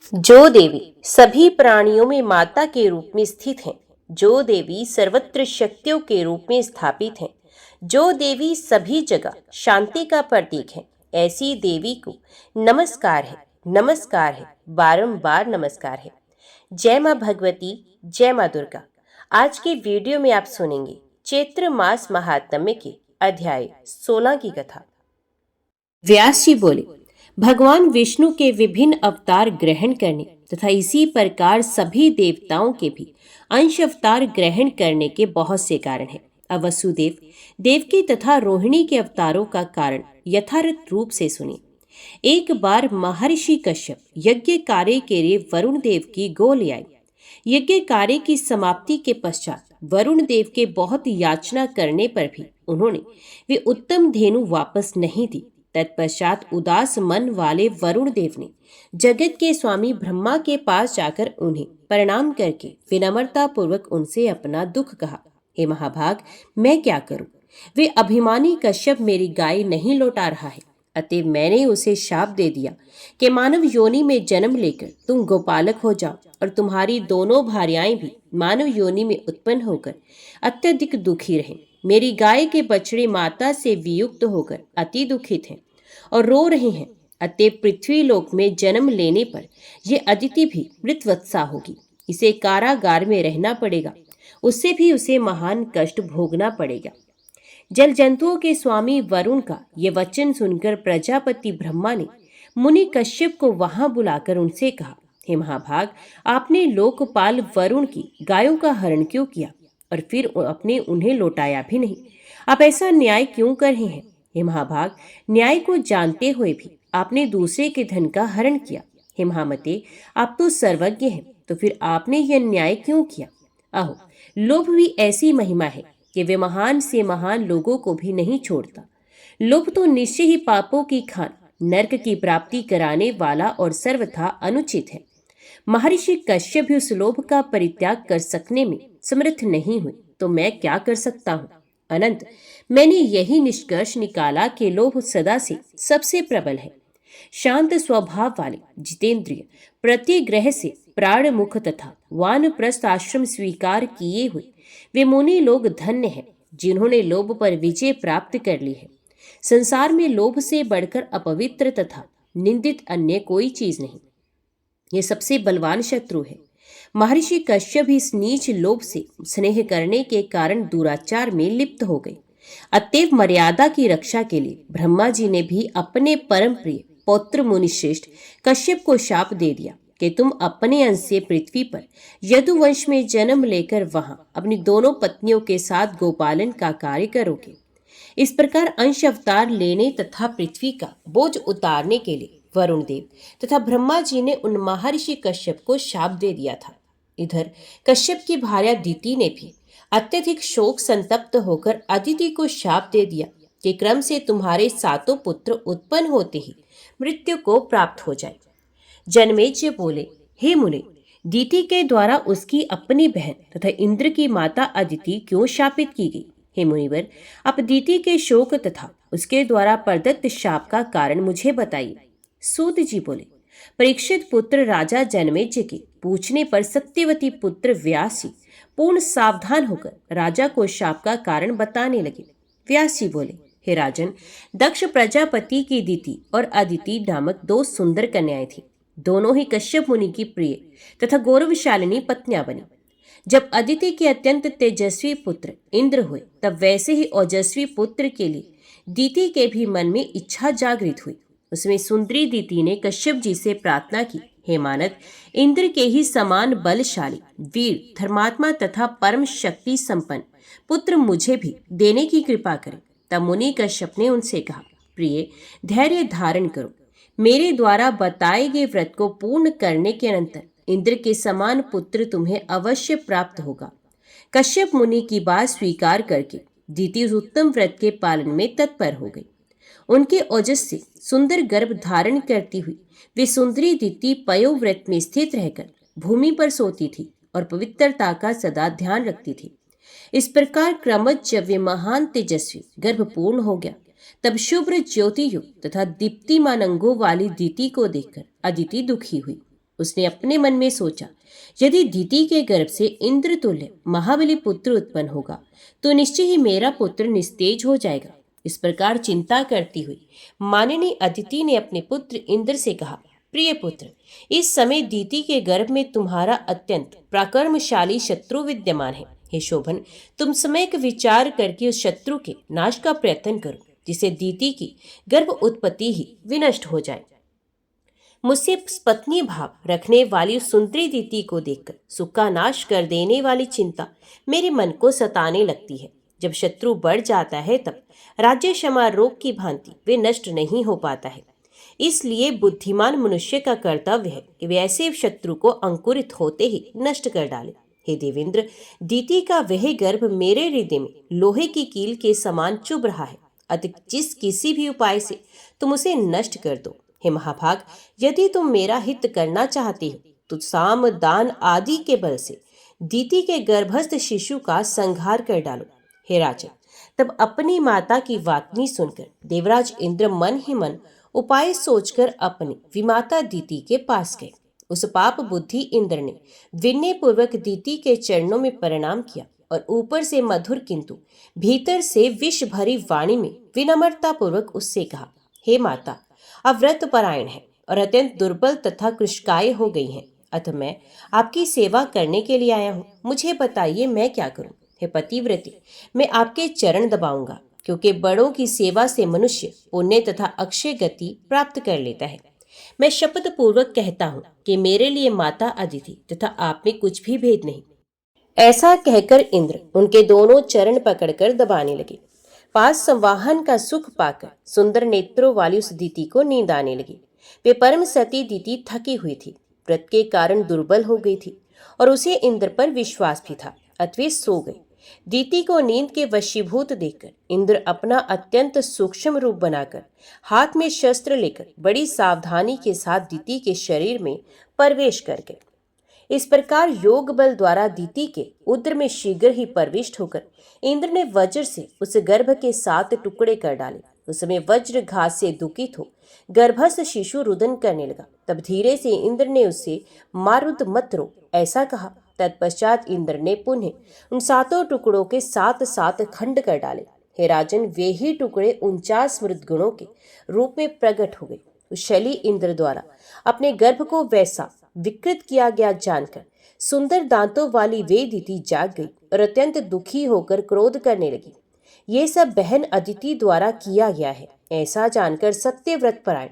जो देवी सभी प्राणियों में माता के रूप में स्थित हैं, जो देवी सर्वत्र शक्तियों के रूप में स्थापित हैं, जो देवी सभी जगह शांति का प्रतीक है, ऐसी देवी को नमस्कार है, नमस्कार है, बारंबार नमस्कार है। जय माँ भगवती, जय माँ दुर्गा। आज के वीडियो में आप सुनेंगे चैत्र मास महात्म्य के अध्याय 16 की कथा। व्यास जी बोले, भगवान विष्णु के विभिन्न अवतार ग्रहण करने तथा इसी प्रकार सभी देवताओं के भी अंश अवतार ग्रहण करने के बहुत से कारण हैं। अब वसुदेव, देवकी तथा रोहिणी के अवतारों का कारण यथार्थ रूप से सुनिए। एक बार महर्षि कश्यप यज्ञ कार्य के लिए वरुण देव की गो ले आए। यज्ञ कार्य की समाप्ति के पश्चात वरुण देव के बहुत याचना करने पर भी उन्होंने वे उत्तम धेनु वापस नहीं दी। तत्पश्चात उदास मन वाले वरुण देव ने जगत के स्वामी ब्रह्मा के पास जाकर उन्हें प्रणाम करके विनम्रता पूर्वक उनसे अपना दुख कहा। हे महाभाग, मैं क्या करूं? वे अभिमानी कश्यप मेरी गाय नहीं लौटा रहा है, अतः मैंने उसे शाप दे दिया कि मानव योनि में जन्म लेकर तुम गोपालक हो जाओ और तुम्हारी दोनों भार्याएं भी मानव योनि में उत्पन्न होकर अत्यधिक दुखी रहें। मेरी गाय के बछड़े माता से वियुक्त होकर अति दुखित हैं और रो रहे हैं, अतः पृथ्वी लोक में जन्म लेने पर यह अदिति भी मृतवत्सा होगी। इसे कारागार में रहना पड़ेगा, उससे भी उसे महान कष्ट भोगना पड़ेगा। जल जंतुओं के स्वामी वरुण का ये वचन सुनकर प्रजापति ब्रह्मा ने मुनि कश्यप को वहां बुलाकर उनसे कहा, हे महाभाग, आपने लोकपाल वरुण की गायों का हरण क्यों किया और फिर अपने उन्हें लौटाया भी नहीं? आप ऐसा न्याय क्यों कर रहे हैं? हे महाभाग, न्याय को जानते हुए भी आपने दूसरे के धन का हरण किया। हे महामते, आप तो सर्वज्ञ हैं, तो फिर आपने यह न्याय क्यों किया? आहो, लोभ भी ऐसी महिमा है कि वे महान से महान लोगों को भी नहीं छोड़ता। लोभ तो निश्चय ही पापों की खान, नरक की प्राप्ति कराने वाला और सर्वथा अनुचित है। महर्षि कश्यप भी उस लोभ का परित्याग कर सकने में समर्थ नहीं हुए, तो मैं क्या कर सकता हूँ? अनंत, मैंने यही निष्कर्ष निकाला कि लोभ सदा से सबसे प्रबल है। शांत स्वभाव वाले जितेंद्रिय, प्रतिग्रह से प्राण मुख तथा वानप्रस्थ आश्रम स्वीकार किए हुए वे मुनि लोग धन्य हैं, जिन्होंने लोभ पर विजय प्राप्त कर ली है। संसार में लोभ से बढ़कर अपवित्र तथा निंदित अन्य कोई चीज नहीं। यह सबसे बलवान शत्रु है। महर्षि कश्यप भी इस नीच लोभ से स्नेह करने के कारण दुराचार में लिप्त हो गए। अतएव मर्यादा की रक्षा के लिए ब्रह्मा जी ने भी अपने परम प्रिय पौत्र मुनिश्रेष्ठ कश्यप को शाप दे दिया कि तुम अपने अंश से पृथ्वी पर यदुवंश में जन्म लेकर वहां अपनी दोनों पत्नियों के साथ गोपालन का कार्य करोगे। इस प्रकार अंश अवतार लेने तथा पृथ्वी का बोझ उतारने के लिए वरुण देव तथा ब्रह्मा जी ने उन महर्षि कश्यप को शाप दे दिया था। इधर कश्यप की भार्या दिति ने भी अत्यधिक शोक संतप्त होकर अदिति को शाप दे दिया कि क्रम से तुम्हारे सातों पुत्र उत्पन्न होते ही मृत्यु को प्राप्त हो जाए। जनमेजय बोले, हे मुने, दिति के द्वारा उसकी अपनी बहन तथा इंद्र की माता अदिति क्यों शापित की गई? हे मुनिवर, आप दिति के शोक तथा उसके द्वारा प्रदत्त शाप का कारण मुझे बताइए। सूत जी बोले, परीक्षित पुत्र राजा जनमेजय के पूछने पर सत्यवती पुत्र व्यास जी पूर्ण सावधान होकर राजा को शाप का कारण बताने लगे। व्यास जी बोले, हे राजन, दक्ष प्रजापति की दिति और अदिति नामक दो सुंदर कन्याएं थीं। दोनों ही कश्यप मुनि की प्रिय तथा गौरवशालिनी पत्नियां बनी। जब अदिति के अत्यंत तेजस्वी पुत्र इंद्र हुए, तब वैसे ही ओजस्वी पुत्र के लिए दिति के भी मन में इच्छा जागृत हुई। उसमें सुंदरी दिति ने कश्यप जी से प्रार्थना की, हे मानद, इंद्र के ही समान बलशाली, वीर, धर्मात्मा तथा परम शक्ति संपन्न पुत्र मुझे भी देने की कृपा करें। तब मुनि कश्यप ने उनसे कहा, प्रिय, धैर्य धारण करो। मेरे द्वारा बताए गए व्रत को पूर्ण करने के अनंतर इंद्र के समान पुत्र तुम्हें अवश्य प्राप्त होगा। कश्यप मुनि की बात स्वीकार करके दिति उस उत्तम व्रत के पालन में तत्पर हो गई। उनके ओजस से सुंदर गर्भ धारण करती हुई वे सुंदरी दिति पयोव्रत में स्थित रहकर भूमि पर सोती थी और पवित्रता का सदा ध्यान रखती थी। इस प्रकार क्रमश जब वे महान तेजस्वी गर्भ पूर्ण हो गया, तब शुभ्र ज्योति युक्त तथा दीप्तिमान अंगों वाली दिति को देखकर अदिति दुखी हुई। उसने अपने मन में सोचा, यदि दीति के गर्भ से इंद्र तुल्य महाबली पुत्र उत्पन्न होगा तो निश्चय ही मेरा पुत्र निस्तेज हो जाएगा। इस प्रकार चिंता करती हुई मानिनी अदिति ने अपने पुत्र इंद्र से कहा, प्रिय पुत्र, इस समय दीति के गर्भ में तुम्हारा अत्यंत पराक्रमशाली शत्रु विद्यमान है। हे शोभन, तुम समयक विचार करके उस शत्रु के नाश का प्रयत्न करो, जिसे दीति की गर्भ उत्पत्ति ही विनष्ट हो जाए। मुझसे पत्नी भाव रखने वाली उस सुंदरी दीति को देखकर सुख का नाश कर देने वाली चिंता मेरे मन को सताने लगती है। जब शत्रु बढ़ जाता है तब राज्य क्षमा रोग की भांति वे नष्ट नहीं हो पाता है। इसलिए बुद्धिमान मनुष्य का कर्तव्य है कि वे ऐसे शत्रु को अंकुरित होते ही नष्ट कर डाले। हे देवेंद्र, दीति का वह गर्भ मेरे हृदय में लोहे की कील के समान चुभ रहा है, अतः जिस किसी भी उपाय से तुम उसे नष्ट कर दो। हे महाभाग, यदि तुम मेरा हित करना चाहते हो तो साम दान आदि के बल से दीति के गर्भस्थ शिशु का संहार कर डालो। हे राजन, तब अपनी माता की वातनी सुनकर देवराज इंद्र मन ही मन उपाय सोचकर अपनी विमाता दीति के पास गए। उस पाप बुद्धि इंद्र ने विनय पूर्वक दीति के चरणों में प्रणाम किया और ऊपर से मधुर किंतु भीतर से विष भरी वाणी में विनम्रता पूर्वक उससे कहा, हे माता, अब व्रत परायण है और अत्यंत दुर्बल तथा कृशकाय हो गई हैं, अतः मैं आपकी सेवा करने के लिए आया हूँ। मुझे बताइए मैं क्या करूँ। हे पतिव्रते, मैं आपके चरण दबाऊंगा, क्योंकि बड़ों की सेवा से मनुष्य पुण्य तथा अक्षय गति प्राप्त कर लेता है। मैं शपथ पूर्वक कहता हूँ कि मेरे लिए माता अदिति तथा आप में कुछ भी भेद नहीं। ऐसा कहकर इंद्र उनके दोनों चरण पकड़कर दबाने लगे। पास संवाहन का सुख पाकर सुंदर नेत्रों वाली उस दीति को नींद आने लगी। वे परम सती दीति थकी हुई थी, व्रत के कारण दुर्बल हो गई थी और उसे इंद्र पर विश्वास भी था, अतः सो गई। दीति को नींद के वशीभूत देखकर इंद्र अपना अत्यंत सूक्ष्म रूप बनाकर हाथ में शस्त्र लेकर बड़ी सावधानी के साथ दीति के शरीर में प्रवेश कर गए। इस प्रकार योग बल द्वारा दीति के उदर में शीघ्र ही प्रविष्ट होकर इंद्र ने वज्र से उस गर्भ के 7 टुकड़े कर डाले। उस समय वज्र घात से दुखित हो गर्भस्थ शिशु रुदन करने लगा। तब धीरे से इंद्र ने उससे मारुद मत रो ऐसा कहा। तत्पश्चात इंद्र ने पुनः उन 7 टुकड़ों के 7 खंड कर डाले। हे राजन, वे ही टुकड़े 49 मृत गुणों के रूप में प्रकट हो गए। उस शैली इंद्र द्वारा अपने गर्भ को वैसा विकृत किया गया जानकर सुंदर दांतों वाली वे दीति जाग गई और अत्यंत दुखी होकर क्रोध करने लगी। ये सब बहन अदिति द्वारा किया गया है, ऐसा जानकर सत्यव्रत परायण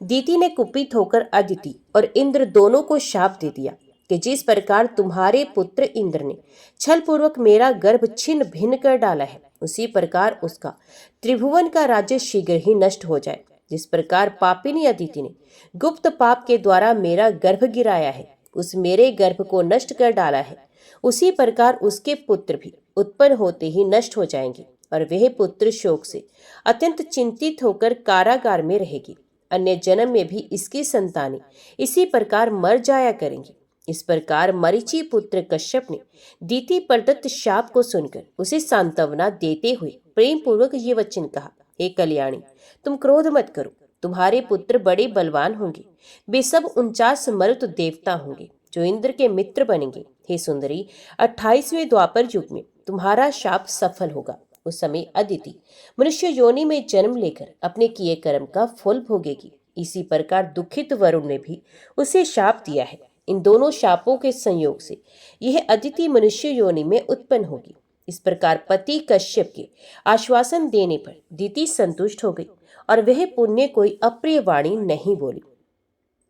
दीति ने कुपित होकर अदिति और इंद्र दोनों को शाप दे दिया कि जिस प्रकार तुम्हारे पुत्र इंद्र ने छल पूर्वक मेरा गर्भ छिन्न भिन्न कर डाला है, उसी प्रकार उसका त्रिभुवन का राज्य शीघ्र ही नष्ट हो जाए। जिस प्रकार पापिनी अदिति ने गुप्त पाप के द्वारा मेरा गर्भ गिराया है, उस मेरे गर्भ को नष्ट कर डाला है, उसी प्रकार उसके पुत्र भी उत्पन्न होते ही नष्ट हो जाएंगे और वह पुत्र शोक से अत्यंत चिंतित होकर कारागार में रहेगी। अन्य जन्म में भी इसकी संतानें इसी प्रकार मर जाया करेंगी। इस प्रकार मरीचि पुत्र कश्यप ने दीति प्रदत्त शाप को सुनकर उसे सांत्वना देते हुए प्रेम पूर्वक ये वचन कहा, हे कल्याणी, तुम क्रोध मत करो, तुम्हारे पुत्र बड़े बलवान होंगे। वे सब 49 मरुत देवता होंगे जो इंद्र के मित्र बनेंगे। हे सुंदरी, 28वें द्वापर युग में तुम्हारा शाप सफल होगा। उस समय अदिति मनुष्य योनि में जन्म लेकर अपने किए कर्म का फल भोगेगी। इसी प्रकार दुखित वरुण ने भी उसे शाप दिया है। इन दोनों शापों के संयोग से यह अदिति मनुष्य योनि में उत्पन्न होगी। इस प्रकार पति कश्यप के आश्वासन देने पर दीति संतुष्ट हो गई और वह पुण्य कोई अप्रिय वाणी नहीं बोली।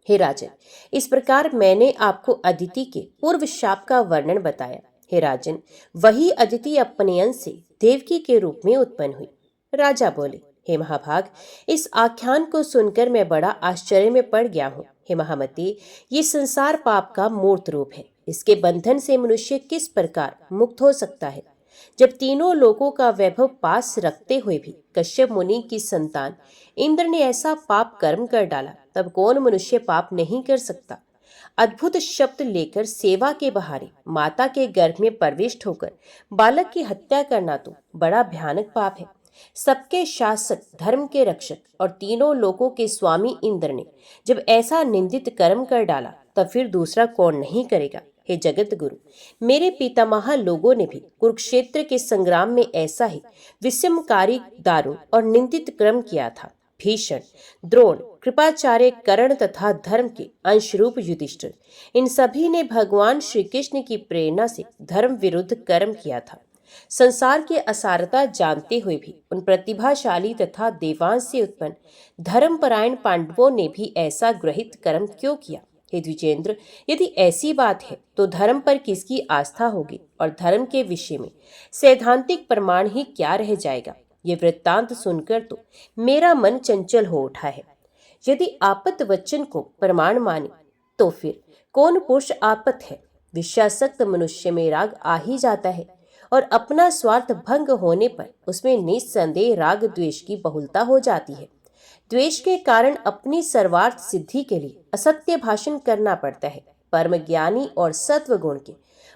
हे राजन, इस प्रकार मैंने आपको अदिति के पूर्व शाप का वर्णन बताया। हे राजन, वही अदिति अपने अंश से देवकी के रूप में उत्पन्न हुई। राजा बोले, हे महाभाग, इस आख्यान को सुनकर मैं बड़ा आश्चर्य में पड़ गया हूँ। हे महामती, ये संसार पाप का मूर्त रूप है। इसके बंधन से मनुष्य किस प्रकार मुक्त हो सकता है? जब तीनों लोकों का वैभव पास रखते हुए भी कश्यप मुनि की संतान इंद्र ने ऐसा पाप कर्म कर डाला, तब कौन मनुष्य पाप नहीं कर सकता? अद्भुत शब्द लेकर सेवा के बहारे माता के गर्भ में प्रविष्ट होकर बालक की हत्या करना तो बड़ा भयानक पाप है। सबके शासक, धर्म के रक्षक और तीनों लोकों के स्वामी इंद्र ने जब ऐसा निंदित कर्म कर डाला, तब फिर दूसरा कौन नहीं करेगा। हे जगत गुरु, मेरे पितामह लोगों ने भी कुरुक्षेत्र के संग्राम में ऐसा ही विषमकारी, दारुण और निंदित कर्म किया था। भीषण, द्रोण, कृपाचार्य, कर्ण तथा धर्म के अंशरूप युधिष्ठिर, इन सभी ने भगवान श्री कृष्ण की प्रेरणा से धर्म विरुद्ध कर्म किया था। संसार की असारता जानते हुए भी उन प्रतिभाशाली तथा देवांश से उत्पन्न धर्मपरायण पांडवों ने भी ऐसा ग्रहित कर्म क्यों किया। हे द्विजेंद्र, यदि ऐसी बात है तो धर्म पर किसकी आस्था होगी और धर्म के विषय में सैद्धांतिक प्रमाण ही क्या रह जाएगा। ये वृत्तांत सुनकर तो मेरा मन चंचल हो उठा है। यदि आपत वचन को प्रमाण माने तो फिर कौन पुरुष आपत है। विषयासक्त मनुष्य में राग आ ही जाता है और अपना स्वार्थ भंग होने पर उसमें निस्संदेह राग द्वेष की बहुलता हो जाती है। द्वेष के कारण अपनी सर्वार्थ सिद्धि के लिए असत्य भाषण करना पड़ता है। परम ज्ञानी और सत्व गुण के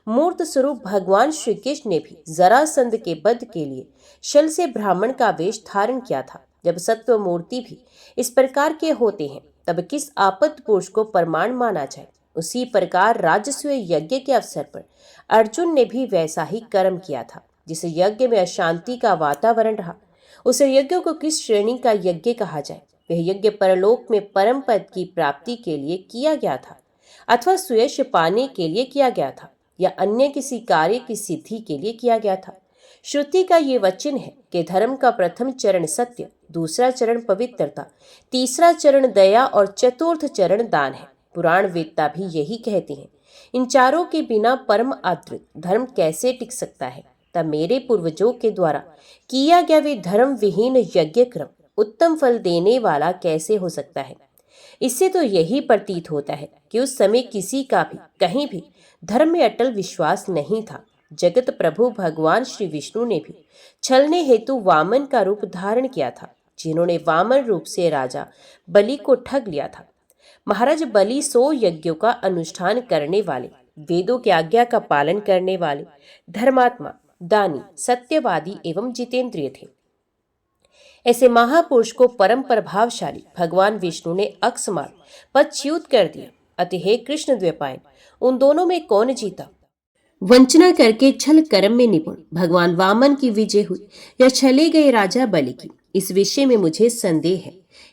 मूर्त स्वरूप भगवान श्री कृष्ण ने भी जरासंध के वध के लिए शल से ब्राह्मण का वेश धारण किया था। जब सत्व मूर्ति भी इस प्रकार के होते हैं तब किस आपत पुरुष को प्रमाण माना जाए। उसी प्रकार राजस्व यज्ञ के अवसर पर अर्जुन ने भी वैसा ही कर्म किया था। जिस यज्ञ में अशांति का वातावरण रहा उस यज्ञ को किस श्रेणी का यज्ञ कहा जाए। वह यज्ञ परलोक में परम पद की प्राप्ति के लिए किया गया था अथवा सुयश पाने के लिए किया गया था या अन्य किसी कार्य की सिद्धि के लिए किया गया था। श्रुति का ये वचन है कि धर्म का प्रथम चरण सत्य, दूसरा चरण पवित्रता, तीसरा चरण दया और चतुर्थ चरण दान है। पुराण वेदता भी यही कहते हैं। इन चारों के बिना परम आदृत धर्म कैसे टिक सकता है। तब मेरे पूर्वजों के द्वारा किया गया वे धर्म विहीन यज्ञ क्रम उत्तम फल देने वाला कैसे हो सकता है। इससे तो यही प्रतीत होता है कि उस समय किसी का भी कहीं भी धर्म में अटल विश्वास नहीं था। जगत प्रभु भगवान श्री विष्णु ने भी छलने हेतु वामन का रूप धारण किया था, जिन्होंने वामन रूप से राजा बलि को ठग लिया था। महाराज बलि 100 यज्ञों का अनुष्ठान करने वाले, वेदों की आज्ञा का पालन करने वाले, धर्मात्मा, दानी, सत्यवादी एवं जितेंद्रिय थे। ऐसे महापुरुष को परम प्रभावशाली भगवान विष्णु ने अकस्मात पदच्युत कर दिया। अतः हे कृष्ण द्वैपायन, उन दोनों में कौन जीता। वंचना करके छल कर्म में निपुण भगवान वामन की विजय हुई या छले गए राजा बलि की, इस विषय में मुझे संदेह है।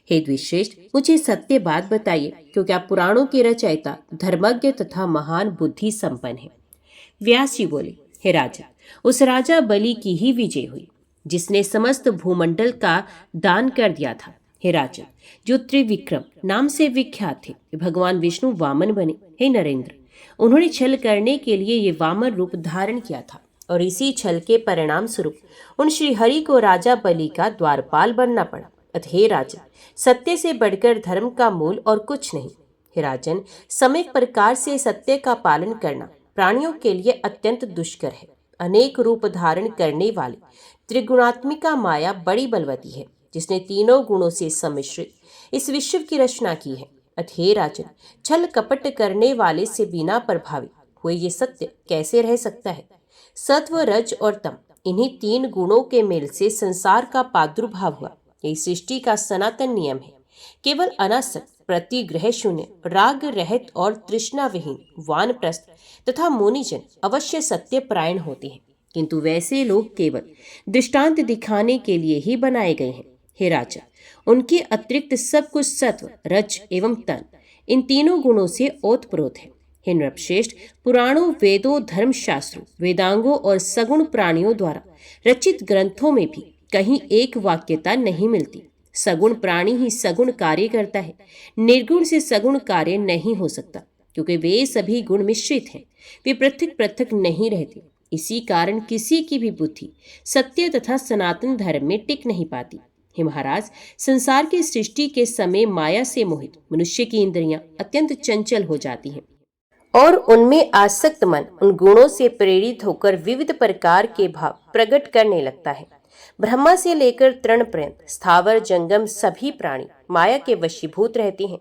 हे द्विश्रेष्ठ, मुझे सत्य बात बताइए, क्योंकि आप पुराणों के रचयिता, धर्मज्ञ तथा महान बुद्धि संपन्न है। व्यास जी बोले, हे राजा, उस राजा बलि की ही विजय हुई जिसने समस्त भूमंडल का दान कर दिया था। हे राजा, जो त्रिविक्रम नाम से विख्यात थे, भगवान विष्णु वामन बने। हे नरेंद्र, उन्होंने छल करने के लिए ये वामन रूप धारण किया था और इसी छल के परिणाम स्वरूप उन श्री हरि को राजा बलि का द्वारपाल बनना पड़ा। अतः हे राजन, सत्य से बढ़कर धर्म का मूल और कुछ नहीं। हे राजन, सम्यक प्रकार से सत्य का पालन करना प्राणियों के लिए अत्यंत दुष्कर है। अनेक रूप धारण करने वाली त्रिगुणात्मिका माया बड़ी बलवती है, जिसने तीनों गुणों से सम्मिश्रित इस विश्व की रचना की है। अतः हे राजन, छल कपट करने वाले से बिना प्रभावित हुए ये सत्य कैसे रह सकता है। सत्व, रज और तम, इन्हीं 3 गुणों के मेल से संसार का प्रादुर्भाव हुआ। यही सृष्टि का सनातन नियम है। केवल अनासक्त, प्रतिग्रह शून्य, राग रहित और तृष्णा विहीन वानप्रस्थ तथा मुनिजन अवश्य सत्य परायण होते हैं, किंतु वैसे लोग केवल दृष्टांत दिखाने के लिए ही बनाए गए हैं। हे राजा, उनके अतिरिक्त सब कुछ सत्व, रज एवं तन, इन तीनों गुणों से ओतप्रोत है। हे नृपश्रेष्ठ, पुराणों, वेदों, धर्मशास्त्रों, वेदांगों और सगुण प्राणियों द्वारा रचित ग्रंथों में भी कहीं एक वाक्यता नहीं मिलती। सगुण प्राणी ही सगुण कार्य करता है, निर्गुण से सगुण कार्य नहीं हो सकता, क्योंकि वे सभी गुण मिश्रित हैं, वे पृथक पृथक नहीं रहते। इसी कारण किसी की भी बुद्धि सत्य तथा सनातन धर्म में टिक नहीं पाती। हे महाराज, संसार की सृष्टि के समय माया से मोहित मनुष्य की इंद्रियां अत्यंत चंचल हो जाती हैं और उनमें आसक्त मन उन गुणों से प्रेरित होकर विविध प्रकार के भाव प्रकट करने लगता है। ब्रह्मा से लेकर तृण पर्यंत स्थावर जंगम सभी प्राणी माया के वशीभूत रहते हैं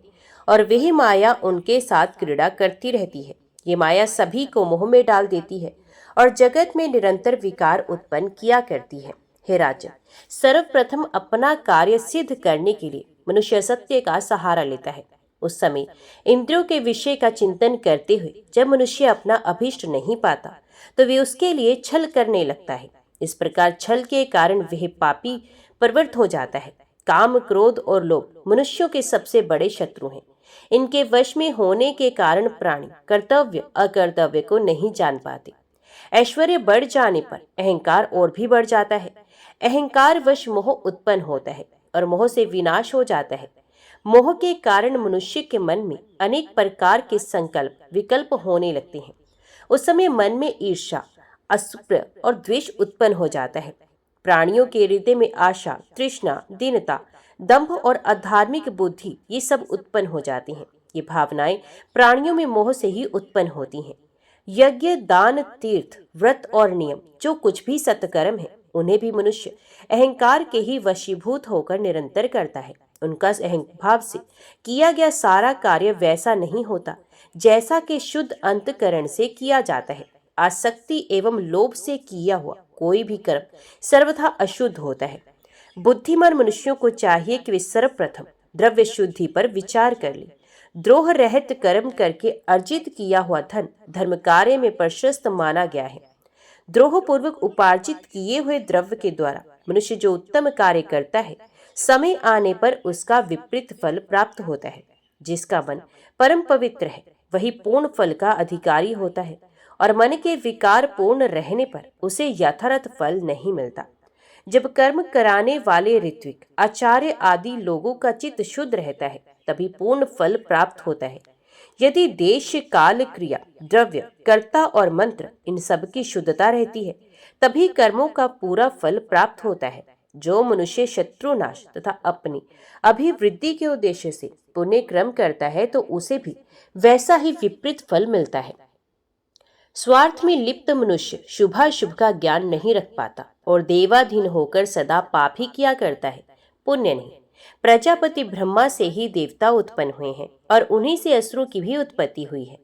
और वही माया उनके साथ क्रीड़ा करती रहती है। ये माया सभी को मोह में डाल देती है और जगत में निरंतर विकार उत्पन्न किया करती है। हे राजन, सर्वप्रथम अपना कार्य सिद्ध करने के लिए मनुष्य सत्य का सहारा लेता है। उस समय इंद्रियों के विषय का चिंतन करते हुए जब मनुष्य अपना अभीष्ट नहीं पाता तो वे उसके लिए छल करने लगता है। इस प्रकार छल के कारण वह पापी प्रवृत्त हो जाता है। काम, क्रोध और लोभ मनुष्यों के सबसे बड़े शत्रु हैं। इनके वश में होने के कारण प्राणी कर्तव्य अकर्तव्य को नहीं जान पाते। ऐश्वर्य बढ़ जाने पर अहंकार और भी बढ़ जाता है। अहंकार वश मोह उत्पन्न होता है और मोह से विनाश हो जाता है। मोह के कारण मनुष्य के मन में अनेक प्रकार के संकल्प विकल्प होने लगते हैं। उस समय मन में ईर्ष्या, असुप्र और द्वेष उत्पन्न हो जाता है। प्राणियों के हृदय में आशा, तृष्णा, दीनता, दंभ और अधार्मिक बुद्धि ये सब उत्पन्न हो जाती हैं। ये भावनाएं प्राणियों में मोह से ही उत्पन्न होती हैं। यज्ञ, दान, तीर्थ, व्रत और नियम जो कुछ भी सत्कर्म है उन्हें भी मनुष्य अहंकार के ही वशीभूत होकर निरंतर करता है। उनका अहंभाव से किया गया सारा कार्य वैसा नहीं होता जैसा कि शुद्ध अंतकरण से किया जाता है। आसक्ति एवं लोभ से किया हुआ कोई भी कर्म सर्वथा अशुद्ध होता है। बुद्धिमान मनुष्यों को चाहिए कि वे सर्वप्रथम द्रव्य शुद्धि पर विचार कर ले। द्रोह रहित कर्म करके अर्जित किया हुआ धन धर्म कार्य में प्रशस्त माना गया है। द्रोह पूर्वक उपार्जित किए हुए द्रव्य के द्वारा मनुष्य जो उत्तम कार्य करता है, समय आने पर उसका विपरीत फल प्राप्त होता है। जिसका मन परम पवित्र है वही पूर्ण फल का अधिकारी होता है और मन के विकार पूर्ण रहने पर उसे यथार्थ फल नहीं मिलता। जब कर्म कराने वाले ऋत्विक, आचार्य आदि लोगों का चित्त शुद्ध रहता है तभी पूर्ण फल प्राप्त होता है। यदि देश, काल, क्रिया, द्रव्य, कर्ता और मंत्र इन सब की शुद्धता रहती है तभी कर्मों का पूरा फल प्राप्त होता है। जो मनुष्य शत्रुनाश तथा अपनी अभिवृद्धि के उद्देश्य से पुण्य कर्म करता है तो उसे भी वैसा ही विपरीत फल मिलता है। स्वार्थ में लिप्त मनुष्य शुभाशुभ का ज्ञान नहीं रख पाता और देवाधीन होकर सदा पाप ही किया करता है, पुण्य नहीं। प्रजापति ब्रह्मा से ही देवता उत्पन्न हुए हैं और उन्हीं से असुरों की भी उत्पत्ति हुई है।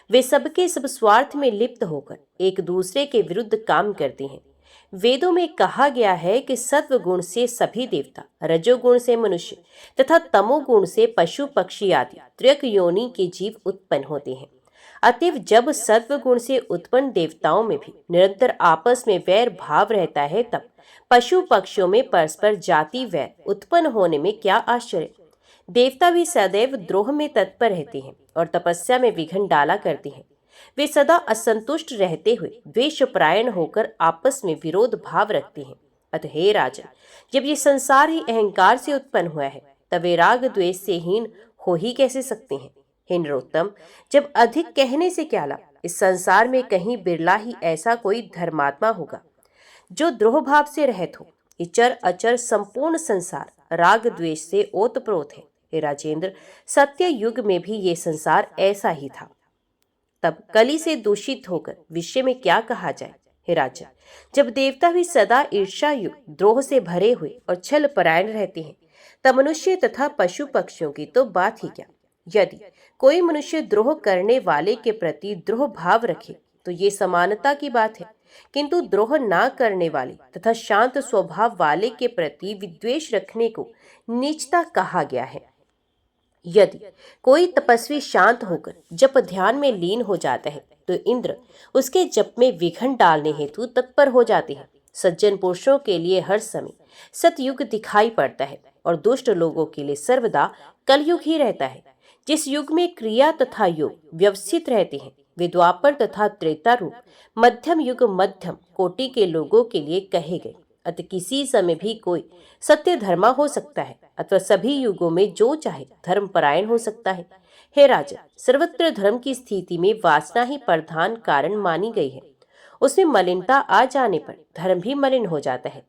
वे सबके सब स्वार्थ में लिप्त होकर एक दूसरे के विरुद्ध काम करते हैं। वेदों में कहा गया है कि सत्व गुण से सभी देवता, रजोगुण से मनुष्य तथा तमोगुण से पशु पक्षी आदि त्र्यक योनि के जीव उत्पन्न होते हैं। अतएव जब सत्व गुण से उत्पन्न देवताओं में भी निरंतर आपस में वैर भाव रहता है तब पशु पक्षियों में परस्पर जाति वैर उत्पन्न होने में क्या आश्चर्य। देवता भी सदैव द्रोह में तत्पर रहते हैं और तपस्या में विघ्न डाला करते हैं। वे सदा असंतुष्ट रहते हुए द्वेषपरायण होकर आपस में विरोध भाव रखते हैं। अतः हे राजन, जब ये संसार ही अहंकार से उत्पन्न हुआ है तब वे राग द्वेष से हीन हो ही कैसे सकते हैं। हे नरोत्तम, जब अधिक कहने से क्या लाभ। इस संसार में कहीं बिरला ही ऐसा कोई धर्मात्मा होगा जो द्रोह भाव से रहित हो। ये चर अचर संपूर्ण संसार राग द्वेष से ओतप्रोत है। हे राजेंद्र, सत्य युग में भी ये संसार ऐसा ही था। तब कली से दूषित होकर विषय में क्या कहा जाए। हे राजन, जब देवता भी सदा ईर्ष्या युक्त, द्रोह से भरे हुए और छल परायण रहते हैं तब मनुष्य तथा पशु पक्षियों की तो बात ही क्या। यदि कोई मनुष्य द्रोह करने वाले के प्रति द्रोह भाव रखे तो ये समानता की बात है, किंतु द्रोह ना करने वाले तथा शांत स्वभाव वाले के प्रति विद्वेष रखने को नीचता कहा गया है। यदि कोई तपस्वी शांत होकर जप ध्यान में लीन हो जाता है तो इंद्र उसके जप में विघ्न डालने हेतु तत्पर हो जाते हैं। सज्जन पुरुषों के लिए हर समय सतयुग दिखाई पड़ता है और दुष्ट लोगों के लिए सर्वदा कलयुग ही रहता है। जिस युग में क्रिया तथा योग व्यवस्थित रहते हैं वे द्वापर तथा त्रेता रूप मध्यम युग मध्यम कोटि के लोगों के लिए कहे गए। अतः किसी समय भी कोई सत्य धर्मा हो सकता है अथवा सभी युगों में जो चाहे धर्मपरायण हो सकता है। हे राजन, सर्वत्र धर्म की स्थिति में वासना ही प्रधान कारण मानी गई है। उसमें मलिनता आ जाने पर धर्म भी मलिन हो जाता है।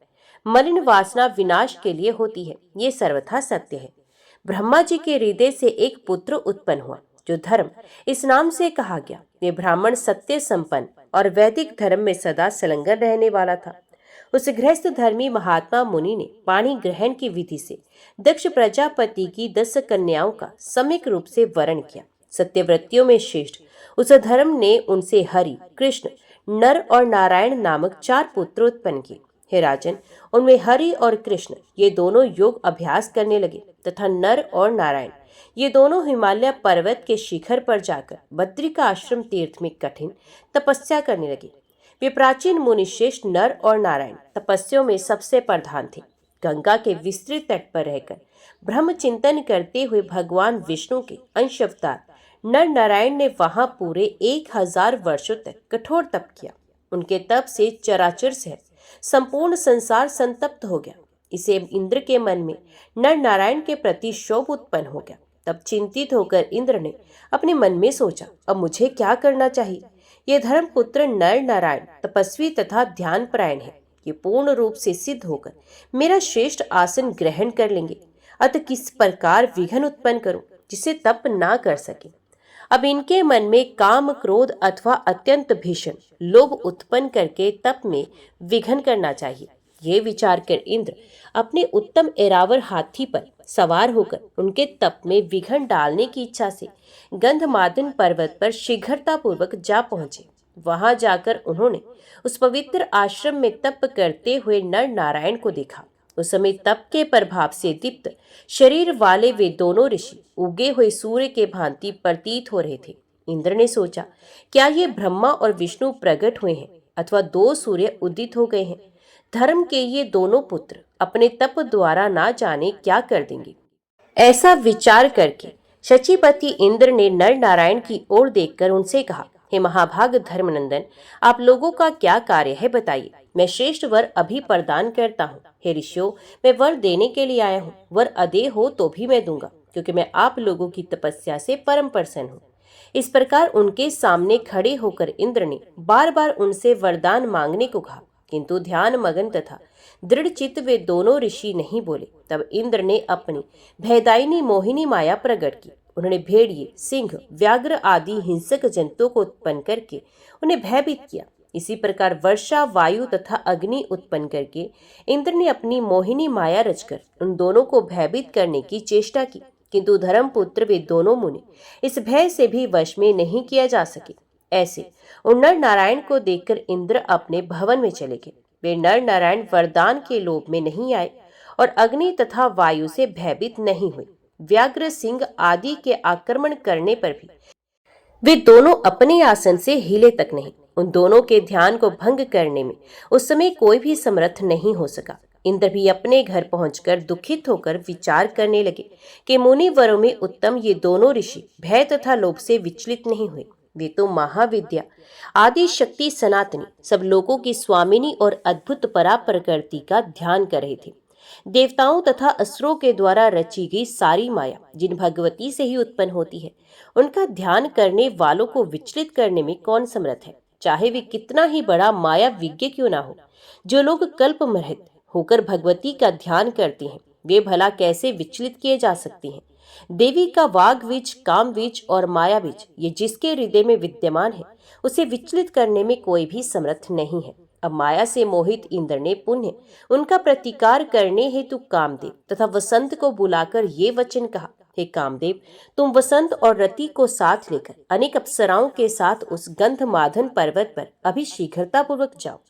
मलिन वासना विनाश के लिए होती है, ये सर्वथा सत्य है। ब्रह्मा जी के हृदय से एक पुत्र उत्पन्न हुआ जो धर्म इस नाम से कहा गया। ये ब्राह्मण सत्य संपन्न और वैदिक धर्म में सदा संलग्न रहने वाला था। उस गृहस्थ धर्मी महात्मा मुनि ने पाणी ग्रहण की विधि से दक्ष प्रजापति की 10 कन्याओं का सम्यक रूप से वरण किया। सत्यव्रतियों में श्रेष्ठ उस धर्म ने उनसे हरि, कृष्ण, नर और नारायण नामक 4 पुत्र उत्पन्न किए। हे राजन, उनमें हरि और कृष्ण ये दोनों योग अभ्यास करने लगे तथा नर और नारायण ये दोनों हिमालय पर्वत के शिखर पर जाकर बद्रिका आश्रम तीर्थ में कठिन तपस्या करने लगे। वे प्राचीन मुनिश्रेष्ठ नर और नारायण तपस्याओं में सबसे प्रधान थे। गंगा के विस्तृत तट पर रहकर ब्रह्म चिंतन करते हुए भगवान विष्णु के अंश अवतार नर नारायण ने वहां पूरे 1000 वर्षों तक कठोर तप किया। उनके तप से चराचर से संपूर्ण संसार संतप्त हो गया। इसे इंद्र के मन में नर नारायण के प्रति क्षोभ उत्पन्न हो गया। तब चिंतित होकर इंद्र ने अपने मन में सोचा, अब मुझे क्या करना चाहिए। ये धर्मपुत्र नर नारायण तपस्वी तथा ध्यान परायण है। ये पूर्ण रूप से सिद्ध होकर मेरा श्रेष्ठ आसन ग्रहण कर लेंगे। अतः किस प्रकार विघ्न उत्पन्न करूं जिसे तप ना कर सके। अब इनके मन में काम, क्रोध अथवा अत्यंत भीषण लोभ उत्पन्न करके तप में विघ्न करना चाहिए। ये विचार कर इंद्र अपने उत्तम एरावर हाथी पर सवार होकर उनके तप में विघ्न डालने की इच्छा से गंधमादन पर्वत पर शीघ्रतापूर्वक जा पहुंचे। वहां जाकर उन्होंने उस पवित्र आश्रम में तप करते हुए नर नारायण को देखा। उस समय तप के प्रभाव से दीप्त शरीर वाले वे दोनों ऋषि उगे हुए सूर्य के भांति प्रतीत हो रहे थे। इंद्र ने सोचा, क्या ये ब्रह्मा और विष्णु प्रकट हुए हैं अथवा दो सूर्य उदित हो गए हैं। धर्म के ये दोनों पुत्र अपने तप द्वारा ना जाने क्या कर देंगे। ऐसा विचार करके शचीपति इंद्र ने नर नारायण की ओर देखकर उनसे कहा, हे महाभाग धर्मनंदन, आप लोगों का क्या कार्य है बताइए। मैं श्रेष्ठ वर अभी प्रदान करता हूँ। हे ऋषियों, मैं वर देने के लिए आया हूँ। वर अदेय हो तो भी मैं दूंगा, क्योंकि मैं आप लोगों की तपस्या से परम प्रसन्न हूँ। इस प्रकार उनके सामने खड़े होकर इंद्र ने बार बार उनसे वरदान मांगने को कहा, किंतु ध्यान मगन तथा दृढ़ चित्त वे दोनों ऋषि नहीं बोले। तब इंद्र ने अपनी भयदायिनी मोहिनी माया प्रकट की। उन्होंने भेड़िए, सिंह, व्याघ्र आदि हिंसक जंतुओं को उत्पन्न करके उन्हें भयभीत किया। इसी प्रकार वर्षा, वायु तथा अग्नि उत्पन्न करके इंद्र ने अपनी मोहिनी माया रचकर उन दोनों को भयभीत करने की चेष्टा की, किंतु धर्मपुत्र वे दोनों मुनि इस भय से भी वश में नहीं किया जा सके। ऐसे उन नर नारायण को देखकर इंद्र अपने भवन में चले गए। वे नर नारायण वरदान के लोभ में नहीं आए और अग्नि तथा वायु से भयभीत नहीं हुए। व्याघ्र, सिंह आदि के आक्रमण करने पर भी वे दोनों अपने आसन से हिले तक नहीं। उन दोनों के ध्यान को भंग करने में उस समय कोई भी समर्थ नहीं हो सका। इंद्र भी अपने घर पहुंचकर दुखित होकर विचार करने लगे कि मुनिवरों में उत्तम ये दोनों ऋषि भय तथा लोभ से विचलित नहीं हुए। वे तो महाविद्या, आदि शक्ति, सनातनी, सब लोगों की स्वामिनी और अद्भुत परा प्रकृति का ध्यान कर रहे थे। देवताओं तथा असुरों के द्वारा रची गई सारी माया जिन भगवती से ही उत्पन्न होती है, उनका ध्यान करने वालों को विचलित करने में कौन समर्थ है, चाहे वे कितना ही बड़ा माया विज्ञ क्यों ना हो। जो लोग कल्पमरहित होकर भगवती का ध्यान करते हैं, वे भला कैसे विचलित किए जा सकते हैं। देवी का वाग बीज, काम बीज और माया बीज, ये जिसके हृदय में विद्यमान है, उसे विचलित करने में कोई भी समर्थ नहीं है। अब माया से मोहित इंद्र ने पुनः उनका प्रतिकार करने हेतु कामदेव तथा वसंत को बुलाकर ये वचन कहा, हे कामदेव, तुम वसंत और रति को साथ लेकर अनेक अप्सराओं के साथ उस गंधमादन पर्वत पर अभी शीघ्रतापूर्वक जाओ।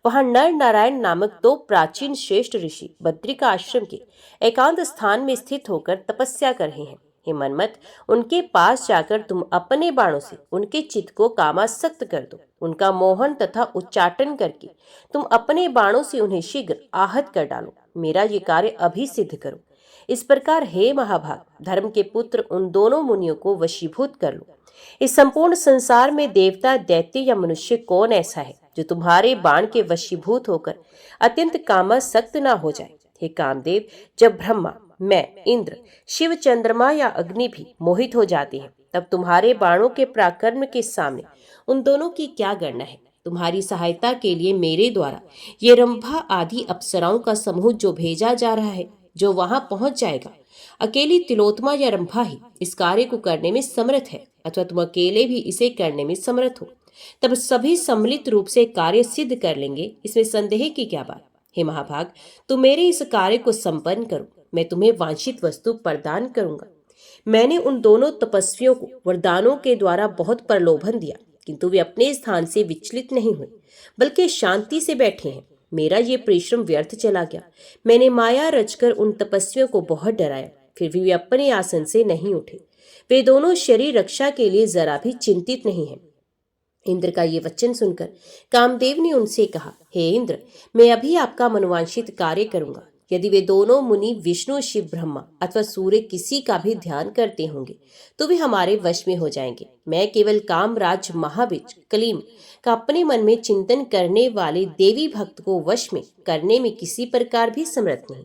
वहां नर नारायण नामक दो प्राचीन श्रेष्ठ ऋषि बद्रिका आश्रम के एकांत स्थान में स्थित होकर तपस्या कर रहे हैं। हे मनमत, उनके पास जाकर तुम अपने बाणों से उनके चित्त को कामासक्त कर दो। उनका मोहन तथा उच्चाटन करके तुम अपने बाणों से उन्हें शीघ्र आहत कर डालो। मेरा ये कार्य अभी सिद्ध करो। इस प्रकार हे महाभाग, धर्म के पुत्र, उन दोनों मुनियों को वशीभूत कर लो। इस संपूर्ण संसार में देवता, दैत्य या मनुष्य कौन ऐसा है जो तुम्हारे बाण के वशीभूत होकर अत्यंत कामासक्त ना हो जाए। हे कामदेव, जब ब्रह्मा, मैं, इंद्र, शिव, चंद्रमा या अग्नि भी मोहित हो जाते हैं, तब तुम्हारे बाणों के पराक्रम के सामने उन दोनों की क्या गणना है। तुम्हारी सहायता के लिए मेरे द्वारा ये रंभा आदि अप्सराओं का समूह जो भेजा जा रहा है, जो वहां पहुंच जाएगा, अकेली तिलोत्तमा या रंभा ही इस कार्य को करने में समर्थ है, अथवा तुम अकेले भी इसे करने में समर्थ हो, तब सभी सम्मिलित रूप से कार्य सिद्ध कर लेंगे। इसमें संदेह की क्या बात। हे महाभाग, तुम मेरे इस कार्य को संपन्न करो, मैं तुम्हें वांछित वस्तु प्रदान करूंगा। मैंने उन दोनों तपस्वियों को वरदानों के द्वारा बहुत प्रलोभन दिया, किंतु वे अपने स्थान से विचलित नहीं हुए, बल्कि शांति से बैठे हैं। मेरा ये परिश्रम व्यर्थ चला गया। मैंने माया रचकर उन तपस्वियों को बहुत डराया, फिर भी वे अपने आसन से नहीं उठे। वे दोनों शरीर रक्षा के लिए जरा भी चिंतित नहीं हैं। इंद्र का ये वचन सुनकर कामदेव ने उनसे कहा, हे इंद्र, मैं अभी आपका मनोवांछित कार्य करूंगा। यदि वे दोनों मुनि विष्णु, शिव, ब्रह्मा अथवा सूर्य किसी का भी ध्यान करते होंगे तो वे हमारे वश में हो जाएंगे। मैं केवल कामराज महाबीज कलीम का अपने मन में चिंतन करने वाले देवी भक्त को वश में करने में किसी प्रकार भी समर्थ नहीं।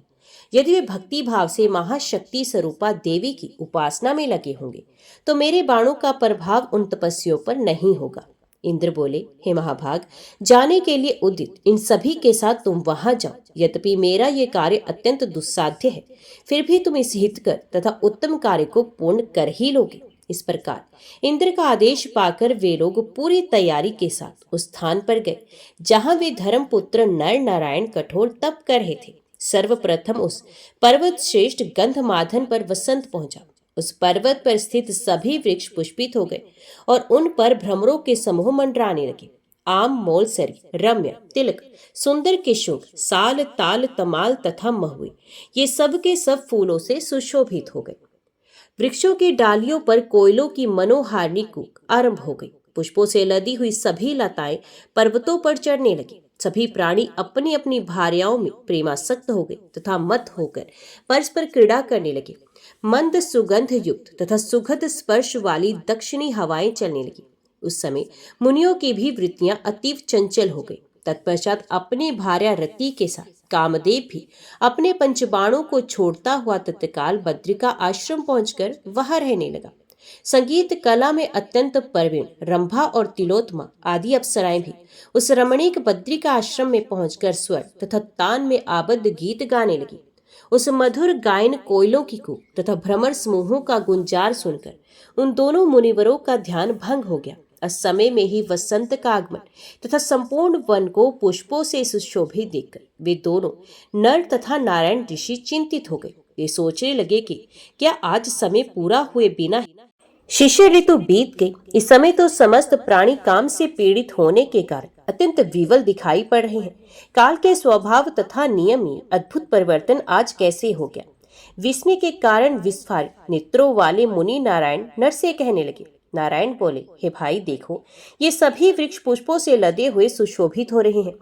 यदि वे भक्ति भाव से महाशक्ति स्वरूपा देवी की उपासना में लगे होंगे तो मेरे बाणों का प्रभाव उन तपस्वियों पर नहीं होगा। इंद्र बोले, हे महाभाग, जाने के लिए उदित इन सभी के साथ तुम वहां जाओ। यद्यपि मेरा ये कार्य अत्यंत दुस्साध्य है, फिर भी तुम इस हितकर तथा उत्तम कार्य को पूर्ण कर ही लोगे। इस प्रकार इंद्र का आदेश पाकर वे लोग पूरी तैयारी के साथ उस स्थान पर गए जहां वे धर्मपुत्र नर नारायण कठोर तप कर रहे थे। सर्वप्रथम उस पर्वत श्रेष्ठ गंधमादन पर वसंत पहुंचा। उस पर्वत पर स्थित सभी वृक्ष पुष्पित हो गए और उन पर भ्रमरों के समूह मंडराने लगे। आम, मोलसरी, रम्य, तिलक, सुंदर किशोर, साल, ताल, तमाल तथा महुए, ये सब के सब फूलों से सुशोभित हो गए। वृक्षों की डालियों पर कोयलों की मनोहारिणी कूक आरंभ हो गई। पुष्पों से लदी हुई सभी लताएं पर्वतों पर चढ़ने लगी। सभी प्राणी अपनी अपनी भार्याओं में प्रेमासक्त हो गए तथा मत होकर परस्पर क्रीड़ा करने लगे। मंद सुगंध युक्त तथा सुखद स्पर्श वाली दक्षिणी हवाएं चलने लगी। उस समय मुनियों की भी वृत्तियां अतीव चंचल हो गई। तत्पश्चात अपनी भार्या रति के साथ कामदेव भी अपने पंचबाणों को छोड़ता हुआ तत्काल बद्रिका आश्रम पहुंचकर वहां रहने लगा। संगीत कला में अत्यंत प्रवीण रंभा और तिलोत्तमा आदि अप्सराएं भी उस रमणीक बद्रिका आश्रम में पहुंचकर स्वर तथा तान में आबद्ध गीत गाने लगी। उस मधुर गायन, कोयलों की कूक तथा भ्रमर समूहों का गुंजार सुनकर उन दोनों मुनिवरों का ध्यान भंग हो गया। उस समय में ही वसंत का आगमन तथा संपूर्ण वन को पुष्पों से सुशोभित देखकर वे दोनों नर तथा नारायण ऋषि चिंतित हो गए। वे सोचने लगे कि क्या आज समय पूरा हुए बिना शिशिर ऋतु बीत गई। इस समय तो समस्त प्राणी काम से पीड़ित होने के कारण अत्यंत विवल दिखाई पड़ रहे हैं। काल के स्वभाव तथा नियम में अद्भुत परिवर्तन आज कैसे हो गया। विस्मय के कारण विस्फारित नेत्रों वाले मुनि नारायण नर से कहने लगे। नारायण बोले, हे भाई, देखो, ये सभी वृक्ष पुष्पों से लदे हुए सुशोभित हो रहे हैं।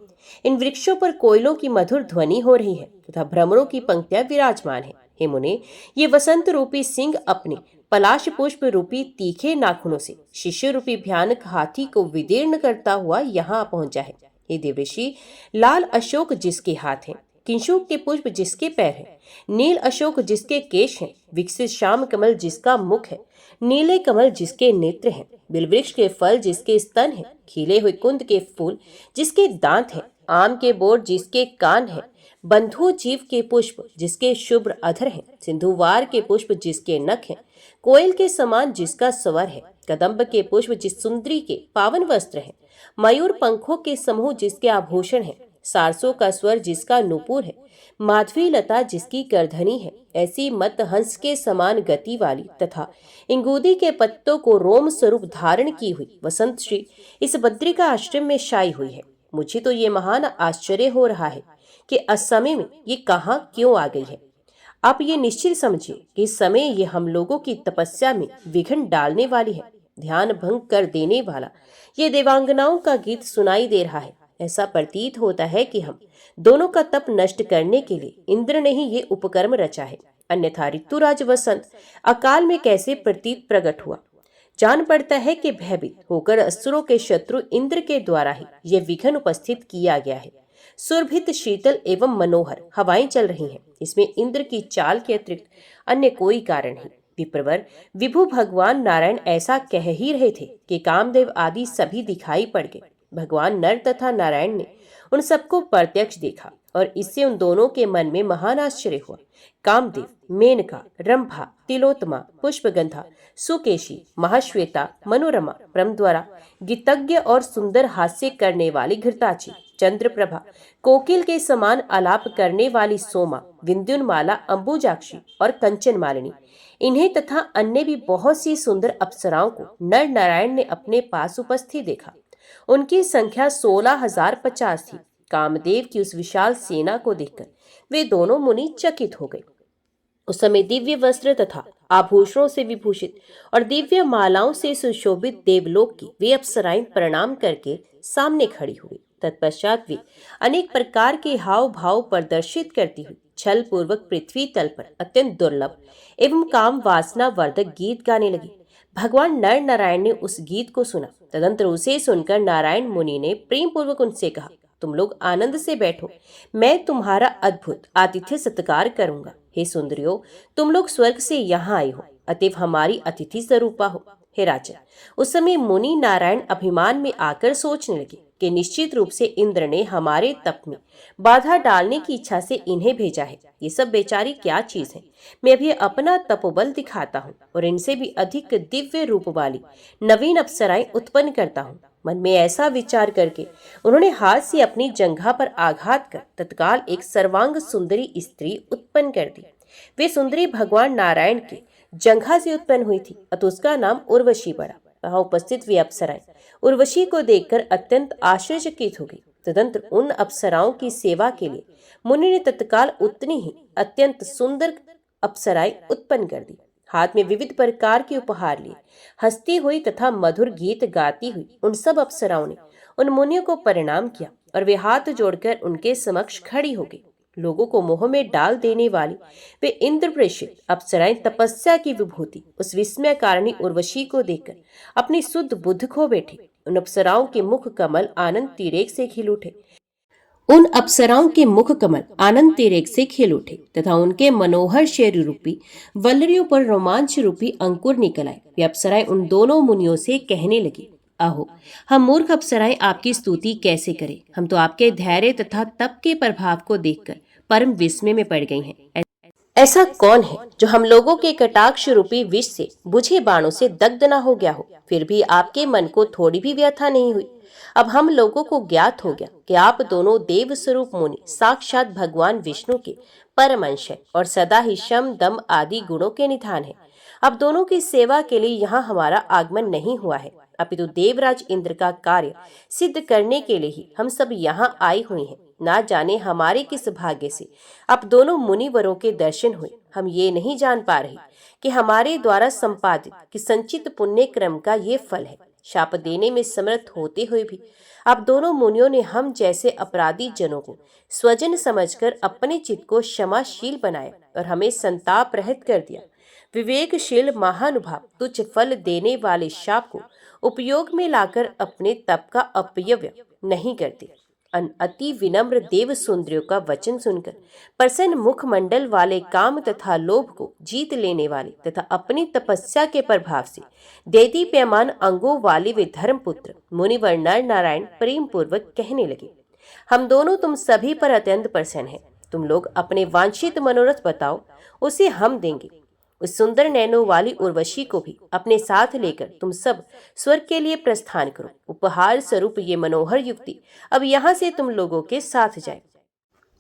इन वृक्षों पर कोयलों की मधुर ध्वनि हो रही है तथा भ्रमरों की पंक्तियां विराजमान है। हे मुने, ये वसंत रूपी सिंह अपने पलाश पुष्प रूपी तीखे नाखूनों से शिशु रूपी भयानक हाथी को विदीर्ण करता हुआ यहाँ पहुंचा है। हे देवऋषि, लाल अशोक जिसके हाथ हैं, किंशुक के पुष्प जिसके पैर हैं, नील अशोक जिसके केश हैं, विकसित श्याम कमल जिसका मुख है, नीले कमल जिसके नेत्र हैं, बिलवृक्ष के फल जिसके स्तन हैं, खिले हुए कुंद के फूल जिसके दांत हैं, आम के बोर जिसके कान हैं, बंधु जीव के पुष्प जिसके शुभ्र अधर हैं, सिंधुवार के पुष्प जिसके नख हैं, कोयल के समान जिसका स्वर है, कदम्ब के पुष्प जिस सुंदरी के पावन वस्त्र हैं, मयूर पंखों के समूह जिसके आभूषण हैं, सारसों का स्वर जिसका नूपुर है, माधवी लता जिसकी करधनी है, ऐसी मत हंस के समान गति वाली तथा इंगूदी के पत्तों को रोम स्वरूप धारण की हुई वसंत श्री इस बद्रिका आश्रम में शायी हुई है। मुझे तो ये महान आश्चर्य हो रहा है कि असमय में ये कहाँ क्यों आ गई है। आप ये निश्चित समझिए कि इस समय ये हम लोगों की तपस्या में विघ्न डालने वाली है। ध्यान भंग कर देने वाला ये देवांगनाओं का गीत सुनाई दे रहा है। ऐसा प्रतीत होता है कि हम दोनों का तप नष्ट करने के लिए इंद्र ने ही ये उपकर्म रचा है, अन्यथा ऋतुराज वसंत अकाल में कैसे प्रतीत प्रकट हुआ। जान पड़ता है कि भयभीत होकर असुरों के शत्रु इंद्र के द्वारा ही ये विघ्न उपस्थित किया गया है। सुरभित शीतल एवं मनोहर हवाएं चल रही हैं। इसमें इंद्र की चाल के अतिरिक्त अन्य कोई कारण नहीं। विप्रवर विभु भगवान नारायण ऐसा कह ही रहे थे कि कामदेव आदि सभी दिखाई पड़ गए। भगवान नर तथा नारायण ने उन सबको प्रत्यक्ष देखा और इससे उन दोनों के मन में महान आश्चर्य हुआ। कामदेव, मेनका, रंभा, तिलोत्तमा, पुष्पगंधा, सुकेशी, महाश्वेता, मनोरमा, प्रमद्वारा, गीतज्ञ और सुंदर हास्य करने वाली घृताची, चंद्रप्रभा, कोकिल के समान आलाप करने वाली सोमा, विंध्युन्माला, अंबुजाक्षी और कंचन मालिनी, इन्हें तथा अन्य भी बहुत सी सुंदर अप्सराओं को नर नारायण ने अपने पास उपस्थित देखा। उनकी संख्या 16,050 थी। कामदेव की उस विशाल सेना को देखकर वे दोनों मुनि चकित हो गए। उस समय दिव्य वस्त्र तथा आभूषणों से विभूषित और दिव्य मालाओं से सुशोभित देवलोक की वे अप्सराएं प्रणाम करके सामने खड़ी हुई। तत्पश्चात वे अनेक प्रकार के हाव भाव प्रदर्शित करती हुई छल पूर्वक पृथ्वी तल पर अत्यंत दुर्लभ एवं काम वासना वर्धक गीत गाने लगी। भगवान नर नारायण ने उस गीत को सुना। तदंतर उसे सुनकर नारायण मुनि ने प्रेम पूर्वक उनसे कहा, तुम लोग आनंद से बैठो, मैं तुम्हारा अद्भुत आतिथ्य सत्कार करूंगा। हे सुंदरियो, तुम लोग स्वर्ग से यहाँ आए हो, अतएव हमारी अतिथि स्वरूपा हो। हे राजन, उस समय मुनि नारायण अभिमान में आकर सोचने लगे कि निश्चित रूप से इंद्र ने हमारे तप में बाधा डालने की इच्छा से इन्हें भेजा है। ये सब बेचारी क्या चीज है। मैं अभी अपना तपोबल दिखाता हूँ और इनसे भी अधिक दिव्य रूप वाली नवीन अप्सराएं उत्पन्न करता हूँ। मन में ऐसा विचार करके उन्होंने हाथ से अपनी जंघा पर आघात कर तत्काल एक सर्वांग सुंदरी स्त्री उत्पन्न कर दी। वे सुंदरी भगवान नारायण की जंघा से उत्पन्न हुई थी, अतः उसका नाम उर्वशी पड़ा। वहां उपस्थित वे अप्सराएं उर्वशी को देखकर अत्यंत आश्चर्यचकित हो गई। तदंतर उन अप्सराओं की सेवा के लिए मुनि ने तत्काल उतनी ही अत्यंत सुंदर अप्सराएं उत्पन्न कर दी। हाथ में विविध प्रकार के उपहार लिए हंसती हुई तथा मधुर गीत गाती हुई उन सब अप्सराओं ने उन मुनियों को प्रणाम किया और वे हाथ जोड़कर उनके समक्ष खड़ी हो गई। लोगों को मोह में डाल देने वाली वे इंद्र प्रेषित अप्सराएं तपस्या की विभूति उस विस्मय कारिणी उर्वशी को देखकर अपनी शुद्ध बुद्ध खो बैठी। उन अप्सराओं के मुख कमल आनंद तिरेक से खिल उठे तथा उनके मनोहर शरीर रूपी वल्लरियों पर रोमांच रूपी अंकुर निकल आए। वे अप्सराएं उन दोनों मुनियों से कहने लगी, अहो, हम मूर्ख अप्सराएं आपकी स्तुति कैसे करें। हम तो आपके धैर्य तथा तप के प्रभाव को देखकर परम विस्मय में पड़ गई हैं। ऐसा कौन है जो हम लोगों के कटाक्ष रूपी विष से बुझे बाणों से दग्ध न हो गया हो, फिर भी आपके मन को थोड़ी भी व्यथा नहीं हुई। अब हम लोगों को ज्ञात हो गया कि आप दोनों देव स्वरूप मुनि साक्षात भगवान विष्णु के परम अंश है और सदा ही शम दम आदि गुणों के निधान है। अब दोनों की सेवा के लिए यहाँ हमारा आगमन नहीं हुआ है, अपितु देवराज इंद्र का कार्य सिद्ध करने के लिए ही हम सब यहाँ आए हुए हैं। ना जाने हमारे किस भाग्य से अब दोनों मुनिवरों के दर्शन हुए। हम ये नहीं जान पा रहे कि हमारे द्वारा संपादित कि संचित पुण्य क्रम का ये फल है। शाप देने में समर्थ होते हुए भी अब दोनों मुनियों ने हम जैसे अपराधी जनों को स्वजन समझकर अपने चित्त को क्षमाशील बनाया और हमें संताप रहित कर दिया। विवेकशील महानुभाव तुच्छ फल देने वाले शाप को उपयोग में लाकर अपने तप का अपव्यय नहीं करते। अति विनम्र देव सुंदरियों का वचन सुनकर प्रसन्न मुखमंडल वाले काम तथा लोभ को जीत लेने वाले तथा अपनी तपस्या के प्रभाव से दैदीप्यमान अंगों वाले वे धर्मपुत्र मुनिवर नर नारायण प्रेम पूर्वक कहने लगे, हम दोनों तुम सभी पर अत्यंत प्रसन्न हैं। तुम लोग अपने वांछित मनोरथ बताओ, उसे हम देंगे। उस सुंदर नैनों वाली उर्वशी को भी अपने साथ लेकर तुम सब स्वर्ग के लिए प्रस्थान करो। उपहार स्वरूप ये मनोहर युक्ति अब यहाँ से तुम लोगों के साथ जाए।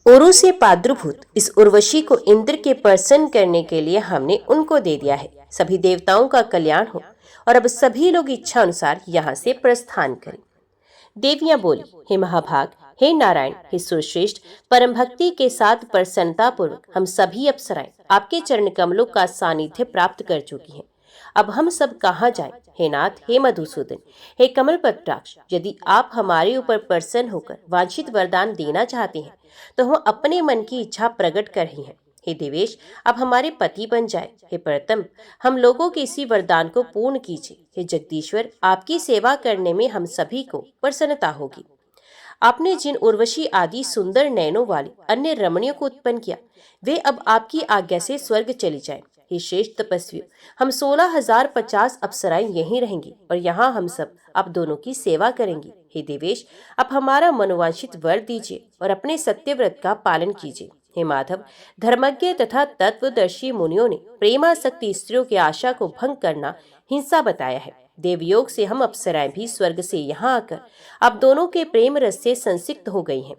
औरों से प्रादुर्भूत इस उर्वशी को इंद्र के प्रसन्न करने के लिए हमने उनको दे दिया है। सभी देवताओं का कल्याण हो और अब सभी लोग इच्छा अनुसार यहाँ से प्रस्थान करें। देवियां बोली, हे महाभाग, हे नारायण, हे सुश्रेष्ठ, परम भक्ति के साथ प्रसन्नता पूर्वक हम सभी अप्सराएं आपके चरण कमलों का सानिध्य प्राप्त कर चुकी हैं। अब हम सब कहाँ जाएं? हे नाथ, हे मधुसूदन, हे कमल पत्राक्ष, यदि आप हमारे ऊपर प्रसन्न होकर वांछित वरदान देना चाहते हैं तो हम अपने मन की इच्छा प्रकट कर रही हैं। हे देवेश, अब हमारे पति बन जाए। हे प्रतम, हम लोगों के इसी वरदान को पूर्ण कीजिए। हे जगदीश्वर, आपकी सेवा करने में हम सभी को प्रसन्नता होगी। आपने जिन उर्वशी आदि सुंदर नैनों वाली अन्य रमणियों को उत्पन्न किया, वे अब आपकी आज्ञा से स्वर्ग चली जाए। हे श्रेष्ठ तपस्वी, हम 16,050 अप्सराएं यहीं रहेंगी और यहाँ हम सब आप दोनों की सेवा करेंगी। हे देवेश, आप हमारा मनोवांछित वर दीजिए और अपने सत्यव्रत का पालन कीजिए। हे माधव, धर्मज्ञ तथा तत्वदर्शी मुनियों ने प्रेमासक्ति स्त्रियों की आशा को भंग करना हिंसा बताया है। देवयोग से हम अप्सराएं भी स्वर्ग से यहाँ आकर आप दोनों के प्रेम रस से संसिक्त हो गई हैं।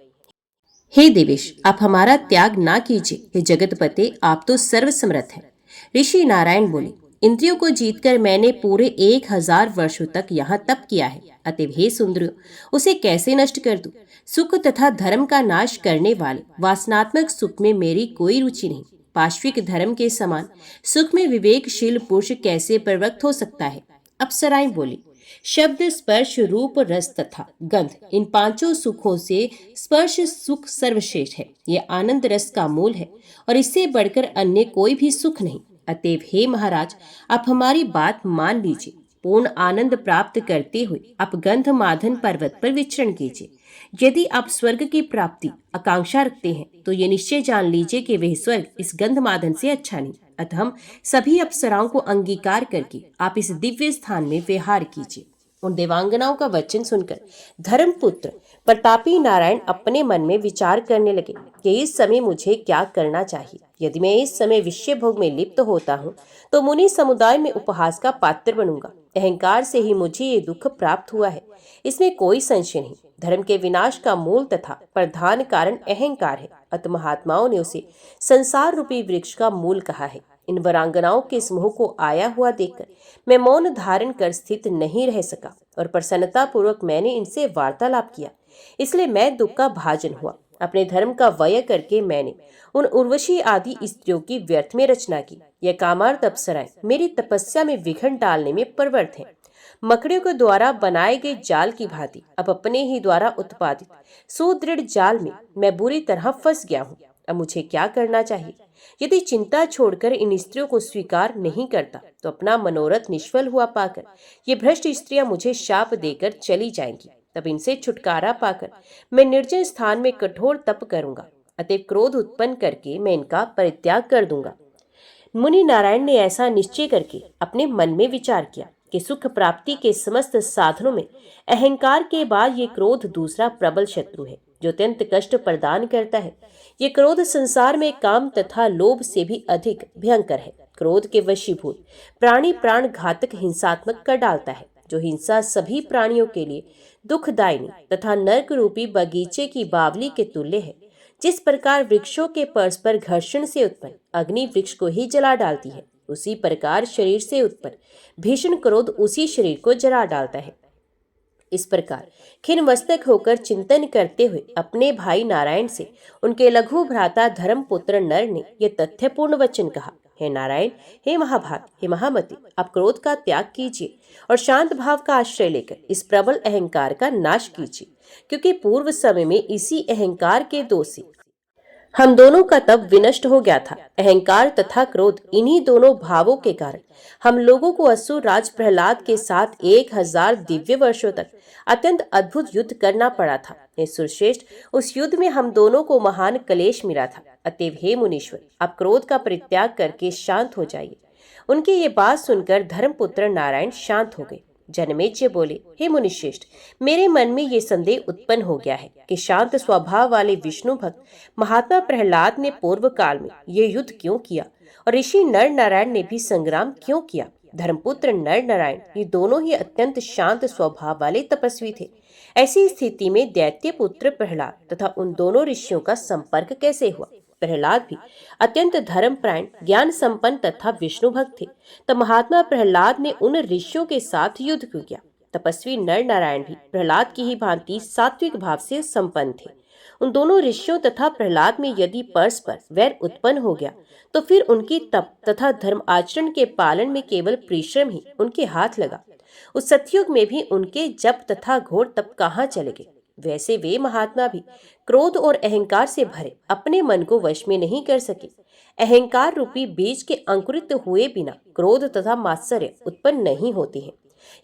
हे देवेश, आप हमारा त्याग ना कीजिए। हे जगतपते, आप तो सर्वसमर्थ हैं। ऋषि नारायण बोले, इंद्रियों को जीतकर मैंने पूरे 1000 वर्षों तक यहाँ तप किया है, अतएव हे सुंदरियों, उसे कैसे नष्ट कर दूं? सुख तथा धर्म का नाश करने वाले वासनात्मक सुख में मेरी कोई रुचि नहीं। पाश्विक धर्म के समान सुख में विवेकशील पुरुष कैसे प्रवृत्त हो सकता है? अप्सराएं बोली, शब्द, स्पर्श, रूप, रस तथा गंध, इन पांचों सुखों से स्पर्श सुख सर्वश्रेष्ठ है। ये आनंद रस का मूल है और इससे बढ़कर अन्य कोई भी सुख नहीं। अतएव हे महाराज, आप हमारी बात मान लीजिए। पूर्ण आनंद प्राप्त करते हुए आप गंधमादन पर्वत पर विचरण कीजिए। यदि आप स्वर्ग की प्राप्ति आकांक्षा रखते हैं तो ये निश्चय जान लीजिए कि वह स्वर्ग इस गंधमादन से अच्छा नहीं। अतः हम सभी अप्सराओं को अंगीकार करके आप इस दिव्य स्थान में विहार कीजिए। उन देवांगनाओं का वचन सुनकर धर्मपुत्र प्रतापी नारायण अपने मन में विचार करने लगे कि इस समय मुझे क्या करना चाहिए। यदि मैं इस समय विषय भोग में लिप्त होता हूँ तो मुनि समुदाय में उपहास का पात्र बनूंगा। अहंकार से ही मुझे ये दुख प्राप्त हुआ है, इसमें कोई संशय नहीं। धर्म के विनाश का मूल तथा प्रधान कारण अहंकार है। अतः महात्माओं ने उसे संसार रूपी वृक्ष का मूल कहा है। इन वरांगनाओं के समूह को आया हुआ देखकर मैं मौन धारण कर स्थित नहीं रह सका और प्रसन्नता पूर्वक मैंने इनसे वार्तालाप किया। इसलिए मैं दुख का भाजन हुआ। अपने धर्म का व्यय करके मैंने उन उर्वशी आदि स्त्रियों की व्यर्थ में रचना की। यह कामार्थ अप्सराएं मेरी तपस्या में विघ्न डालने में प्रवृत्त हैं। मकड़ियों के द्वारा बनाए गए जाल की भांति अब अपने ही द्वारा उत्पादित सुदृढ़ जाल में मैं बुरी तरह फंस गया हूँ। अब मुझे क्या करना चाहिए? यदि चिंता छोड़कर इन स्त्रियों को स्वीकार नहीं करता तो अपना मनोरथ निष्फल हुआ पाकर ये भ्रष्ट स्त्रियां मुझे शाप देकर चली जाएंगी। तब इनसे छुटकारा पाकर मैं निर्जन स्थान में कठोर तप करूंगा। अतएव क्रोध उत्पन्न करके मैं इनका परित्याग कर दूंगा। मुनि नारायण ने ऐसा निश्चय करके अपने मन में विचार किया कि सुख प्राप्ति के समस्त साधनों में अहंकार के बाद ये क्रोध दूसरा प्रबल शत्रु है जो अत्यंत कष्ट प्रदान करता है। ये क्रोध संसार में काम तथा लोभ से भी अधिक भयंकर है। क्रोध के वशीभूत प्राणी प्राण घातक हिंसात्मक कर डालता है। जो हिंसा सभी प्राणियों के लिए दुखदायिनी तथा नरक रूपी बगीचे की बावली के तुल्य है। जिस प्रकार वृक्षों के परस्पर घर्षण से उत्पन्न अग्नि वृक्ष को ही जला डालती है, उसी प्रकार शरीर से उत्पन्न भीषण क्रोध उसी शरीर को जला डालता है। इस प्रकार खिन्न मस्तक होकर चिंतन करते हुए अपने भाई नारायण से उनके लघु भ्राता धर्मपुत्र नर ने यह तथ्यपूर्ण वचन कहा, हे नारायण, हे महाभाग, हे महामति, आप क्रोध का त्याग कीजिए और शांत भाव का आश्रय लेकर इस प्रबल अहंकार का नाश कीजिए, क्योंकि पूर्व समय में इसी अहंकार के दोष से हम दोनों का तप विनष्ट हो गया था। अहंकार तथा क्रोध, इन्हीं दोनों भावों के कारण हम लोगों को असुर राज प्रहलाद के साथ 1000 दिव्य वर्षों तक अत्यंत अद्भुत युद्ध करना पड़ा था। हे सुरश्रेष्ठ, उस युद्ध में हम दोनों को महान क्लेश मिला था। अतएव हे मुनीश्वर, आप क्रोध का परित्याग करके शांत हो जाइए। उनकी ये बात सुनकर धर्मपुत्र नारायण शांत हो गए। जनमेजय बोले, हे मुनिश्रेष्ठ, मेरे मन में ये संदेह उत्पन्न हो गया है कि शांत स्वभाव वाले विष्णु भक्त महात्मा प्रहलाद ने पूर्व काल में ये युद्ध क्यों किया और ऋषि नर नारायण ने भी संग्राम क्यों किया। धर्मपुत्र नर नारायण ये दोनों ही अत्यंत शांत स्वभाव वाले तपस्वी थे। ऐसी स्थिति में दैत्य पुत्र प्रहलाद तथा उन दोनों ऋषियों का संपर्क कैसे हुआ? प्रहलाद भी अत्यंत धर्मपरायण, ज्ञान संपन्न तथा विष्णु भक्त थे। तब महात्मा प्रहलाद ने उन ऋषियों के साथ युद्ध क्यों किया? तपस्वी नर नारायण भी प्रहलाद की ही भांति सात्विक भाव से संपन्न थे। उन दोनों ऋषियों तथा प्रहलाद में यदि परस्पर वैर उत्पन्न हो गया तो फिर उनकी तप तथा धर्म आचरण के पालन में केवल परिश्रम ही उनके हाथ लगा। उस सतयुग में भी उनके जप तथा घोर तप कहाँ चले गए? वैसे वे महात्मा भी क्रोध और अहंकार से भरे अपने मन को वश में नहीं कर सके। अहंकार रूपी बीज के अंकुरित हुए बिना क्रोध तथा मात्सर्य उत्पन्न नहीं होते हैं।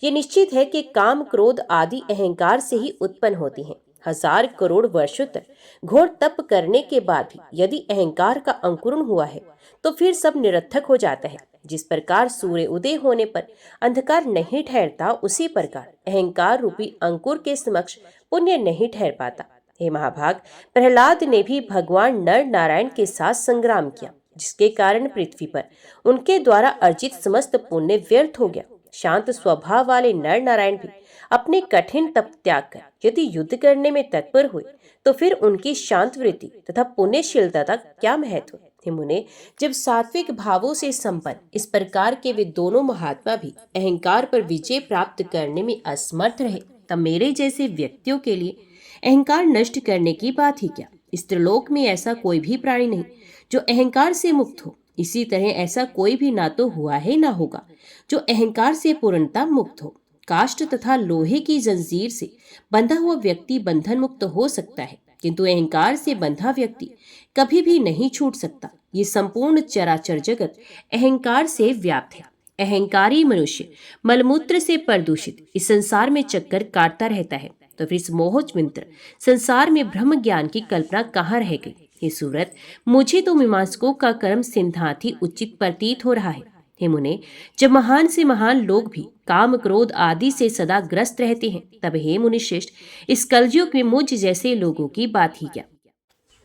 ये निश्चित है कि काम क्रोध आदि अहंकार से ही उत्पन्न होती हैं। 1000 करोड़ वर्षों तक घोर तप करने के बाद भी यदि अहंकार का अंकुरण हुआ है तो फिर सब निरर्थक हो जाता है। जिस प्रकार सूर्य उदय होने पर अंधकार नहीं ठहरता, उसी प्रकार अहंकार रूपी अंकुर के समक्ष पुण्य नहीं ठहर पाता। हे महाभाग, प्रहलाद ने भी भगवान नर नारायण के साथ संग्राम किया, जिसके कारण पृथ्वी पर उनके द्वारा अर्जित समस्त पुण्य व्यर्थ हो गया। शांत स्वभाव वाले नर नारायण भी अपने कठिन तप त्याग कर यदि युद्ध करने में तत्पर हुए तो फिर उनकी शांत वृत्ति तथा पुण्यशीलता का क्या महत्व? हे मुने, जब सात्विक भावों से संपन्न इस प्रकार के वे दोनों महात्मा भी अहंकार पर विजय प्राप्त करने में असमर्थ रहे, तब मेरे जैसे व्यक्तियों के लिए अहंकार नष्ट करने की बात ही क्या? इस त्रिलोक में ऐसा कोई भी प्राणी नहीं जो अहंकार से मुक्त हो। इसी तरह ऐसा कोई भी ना तो हुआ है ना होगा जो अहंकार से पूर्णता मुक्त हो। काष्ठ तथा लोहे की जंजीर से बंधा हुआ व्यक्ति बंधन मुक्त हो सकता है, किंतु अहंकार से बंधा व्यक्ति कभी भी नहीं छूट सकता। ये संपूर्ण चराचर जगत अहंकार से व्याप्त है। अहंकारी मनुष्य मलमूत्र से प्रदूषित इस संसार में चक्कर काटता रहता है, तो फिर इस मोहचिंत्र संसार में ब्रह्म ज्ञान की कल्पना कहाँ रह गई। हे सूरत, मुझे तो मीमांसकों का कर्म सिद्धांत ही उचित प्रतीत हो रहा है। हे मुने, जब महान से महान लोग भी काम क्रोध आदि से सदा ग्रस्त रहते हैं, तब हे मुनि श्रेष्ठ, इस कलयुग में मुझ जैसे लोगों की बात ही क्या।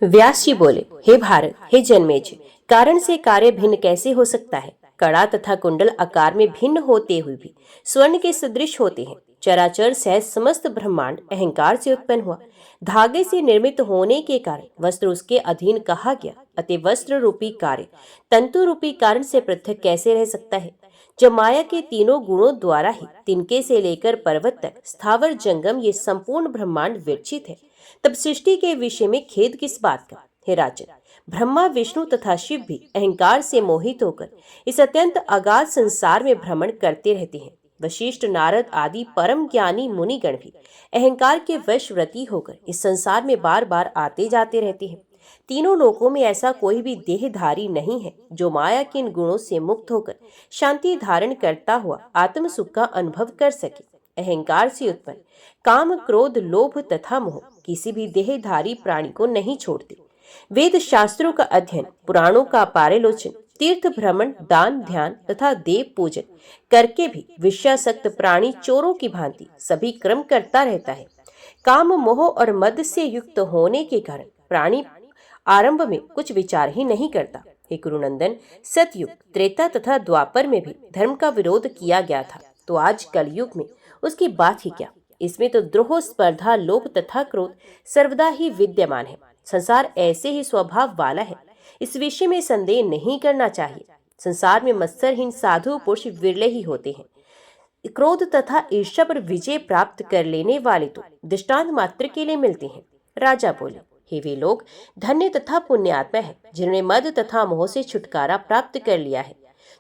व्यास जी बोले, हे भारत, हे जन्मेजय, कारण से कार्य भिन्न कैसे हो सकता है। कड़ा तथा कुंडल आकार में भिन्न होते हुए भी स्वर्ण के सदृश होते हैं। चराचर सह समस्त ब्रह्मांड अहंकार से उत्पन्न हुआ। धागे से निर्मित होने के कारण वस्त्र उसके अधीन कहा गया। अतः वस्त्र रूपी कार्य तंतु रूपी कारण से पृथक कैसे रह सकता है। जब माया के तीनों गुणों द्वारा ही तिनके से लेकर पर्वत तक स्थावर जंगम ये संपूर्ण ब्रह्मांड विरचित है, तब सृष्टि के विषय में खेद किस बात का। हे राजन, ब्रह्मा विष्णु तथा शिव भी अहंकार से मोहित होकर इस अत्यंत अगाध संसार में भ्रमण करते रहते हैं। वशिष्ठ, नारद आदि परम ज्ञानी मुनिगण भी अहंकार के वशवर्ती होकर इस संसार में बार बार आते जाते रहते हैं। तीनों लोकों में ऐसा कोई भी देहधारी नहीं है जो माया के इन गुणों से मुक्त होकर शांति धारण करता हुआ आत्म सुख का अनुभव कर सके। अहंकार से उत्पन्न काम क्रोध लोभ तथा मोह किसी भी देहधारी प्राणी को नहीं छोड़ते। वेद शास्त्रों का अध्ययन, पुराणों का पारिलोचन, तीर्थ भ्रमण, दान ध्यान तथा देव पूजन करके भी विषयासक्त प्राणी चोरों की भांति सभी क्रम करता रहता है। काम मोह और मद से युक्त होने के कारण प्राणी आरंभ में कुछ विचार ही नहीं करता। हे कुरुनंदन, सतयुग, त्रेता तथा द्वापर में भी धर्म का विरोध किया गया था, तो आज कलयुग में उसकी बात ही क्या। इसमें तो द्रोह, स्पर्धा, लोभ तथा क्रोध सर्वदा ही विद्यमान है। संसार ऐसे ही स्वभाव वाला है, इस विषय में संदेह नहीं करना चाहिए। संसार में मत्सरहीन साधु पुरुष विरले ही होते हैं। क्रोध तथा ईर्ष्या पर विजय प्राप्त कर लेने वाले तो दृष्टांत मात्र के लिए मिलते हैं। राजा बोले, हे वे लोग धन्य तथा पुण्यात्मा है जिन्होंने मद तथा मोह से छुटकारा प्राप्त कर लिया है।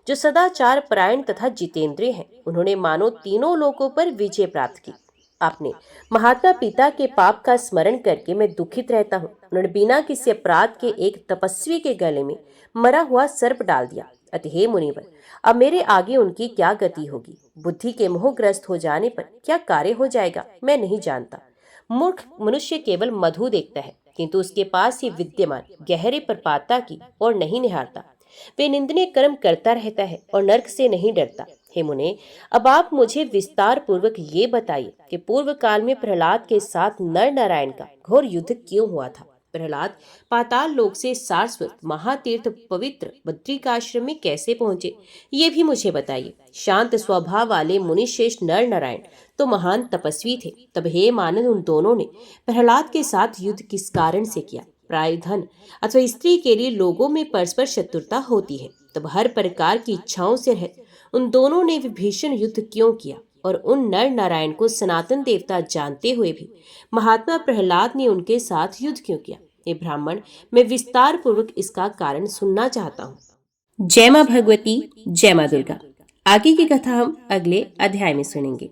जो सदाचार परायण तथा जितेंद्रिय हैं, उन्होंने मानो तीनों लोकों पर विजय प्राप्त की। अपने महात्मा पिता के पाप का स्मरण करके मैं दुखित रहता हूँ। उन्होंने बिना किसी अपराध के एक तपस्वी के गले में मरा हुआ सर्प डाल दिया। अतः हे मुनिवर, अब मेरे आगे उनकी क्या गति होगी। बुद्धि के मोहग्रस्त हो जाने पर क्या कार्य हो जाएगा, मैं नहीं जानता। मूर्ख मनुष्य केवल मधु देखता है, किंतु उसके पास ही विद्यमान गहरे प्रपाता की ओर नहीं निहारता। वे निंदनीय कर्म करता रहता है और नरक से नहीं डरता। हे मुने, अब आप मुझे विस्तार पूर्वक ये बताइए कि पूर्व काल में प्रहलाद के साथ नर नारायण का घोर युद्ध क्यों हुआ था। प्रहलाद पाताल लोक से सारस्वत महातीर्थ पवित्र बद्रिकाश्रम में कैसे पहुंचे, ये भी मुझे बताइए। शांत स्वभाव वाले मुनि श्रेष्ठ नर नारायण तो महान तपस्वी थे, तब हे मानद उन दोनों ने प्रहलाद के साथ युद्ध किस कारण से किया। प्राय धन अथवा स्त्री के लिए लोगों में परस्पर शत्रुता होती है, तब हर प्रकार की इच्छाओं से रहित उन दोनों ने भीषण युद्ध क्यों किया, और उन नर नारायण को सनातन देवता जानते हुए भी महात्मा प्रहलाद ने उनके साथ युद्ध क्यों किया। ये ब्राह्मण, मैं विस्तार पूर्वक इसका कारण सुनना चाहता हूँ। जय मां भगवती, जय मां दुर्गा। आगे की कथा हम अगले अध्याय में सुनेंगे।